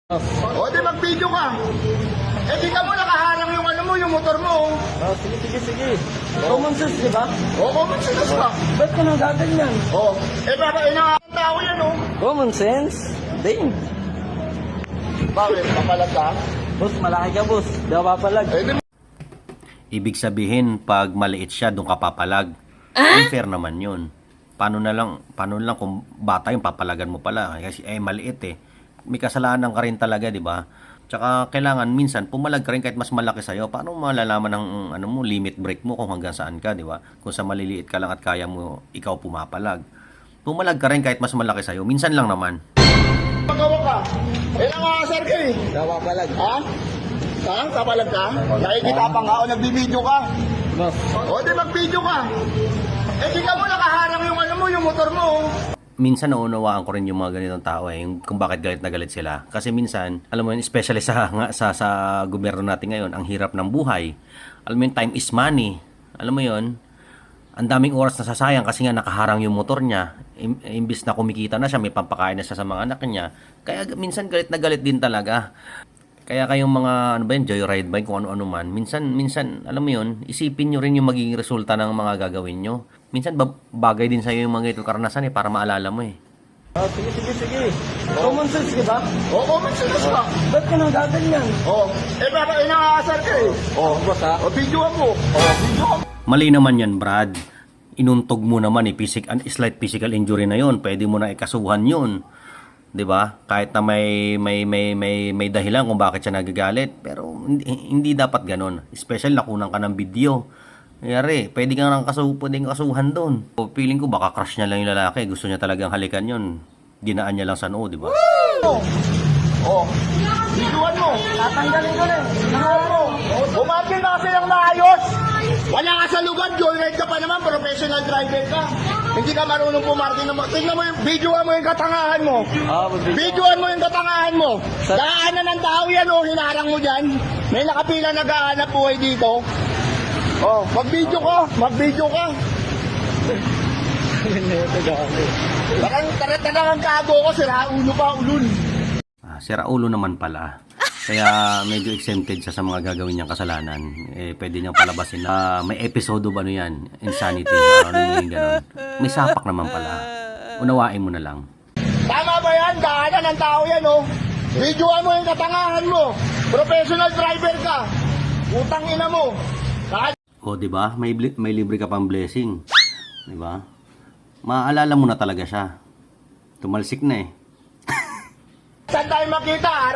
O, di mag-video ka. Eh, di ka mo nakaharang yung ano mo, yung motor mo. Sige. Common sense, di ba? O, common sense ka. Ba't ka nang gaganyan? O, eh, baka inangalang tao yan, o. Common sense? Ding. Bakit? Papalag ka? Boss, malaki ka, boss. Di ako papalag. Eh, di Ibig sabihin, pag maliit siya, doon ka papalag. Unfair naman yun. Paano na lang kung bata yung papalagan mo pala. Kasi maliit eh. May kasalanan ka rin talaga, di ba? Tsaka kailangan minsan pumalag ka rin kahit mas malaki sa'yo. Paano mo malalaman ang limit break mo kung hanggang saan ka, di ba? Kung sa maliliit ka lang at kaya mo ikaw pumapalag. Pumalag ka rin kahit mas malaki sa'yo. Minsan lang naman. magawa ka. Eh, nangasar ka eh. Di ako papalag. Ha? Saan? Papalag ka? Nakikita pa nga o nagbibideo ka. Boss. O, di mag-video ka. Eh, di ka mo nakaharang yung ano mo, yung motor mo. Minsan naunawaan ko rin yung mga ganitong tao yung kung bakit galit na galit sila. Kasi minsan, alam mo yun, especially sa gobyerno natin ngayon, ang hirap ng buhay. Alam mo yun, time is money. Alam mo yun, ang daming oras na sasayang kasi nga nakaharang yung motor niya. Imbis na kumikita na siya, may pampakain na siya sa mga anak niya. Kaya minsan galit na galit din talaga. Kaya kayong mga, joyride ba, kung ano-ano man, minsan, alam mo yun, isipin nyo rin yung magiging resulta ng mga gagawin nyo. Minsan, bagay din sa'yo yung mga itong karanasan para maalala mo eh. Sige. Common sense, di ba? O, common sense ka. Ba't ka nang gaganyan? O, eh, baka inangasar ka eh. Oh, boss ha? O, videoan mo. O, videoan mo. Mali naman yan, Brad. Inuntog mo naman slight physical injury na yon. Pwede mo na ikasuhan yun. 'Di ba? Kahit na may dahilan kung bakit siya nagagalit, pero hindi dapat ganoon. Especially nakunan ka ng video. Yari, pwedeng kasuhan doon. So, feeling ko baka crush niya lang yung lalaki, gusto niya talagang halikan yun. Dinaan niya lang sa noo, 'di ba? O, videoan mo. Tatanggalin ko na eh. Videoan mo. Bumagin na kasi yung maayos. Wala ka sa lugar, joyride ka pa naman, professional driver ka. Hindi ka marunong pumarking naman. Tingnan mo yung, videoan mo yung katangahan mo. Videoan mo yung katangahan mo. Daanan ng tao yan, o, hinarang mo dyan. May nakapila nag-aanap buhay dito. Oh, mag-video ka. Tarang kago ko, sira ulo pa, ulun. Sira ulo naman pala. Kaya medyo exempted siya sa mga gagawin niyang kasalanan. Pwede niyang palabasin na may episode ba yan? Insanity. Ganon. May sapak naman pala. Unawain mo na lang. Tama ba yan? Daanan ng tao yan, oh. Videoan mo yung katangahan mo. Professional driver ka. Utang ina mo. O, di ba? May libre ka pang blessing. Di ba? Maaalala mo na talaga siya. Tumalsik na eh. Saan tayo makita?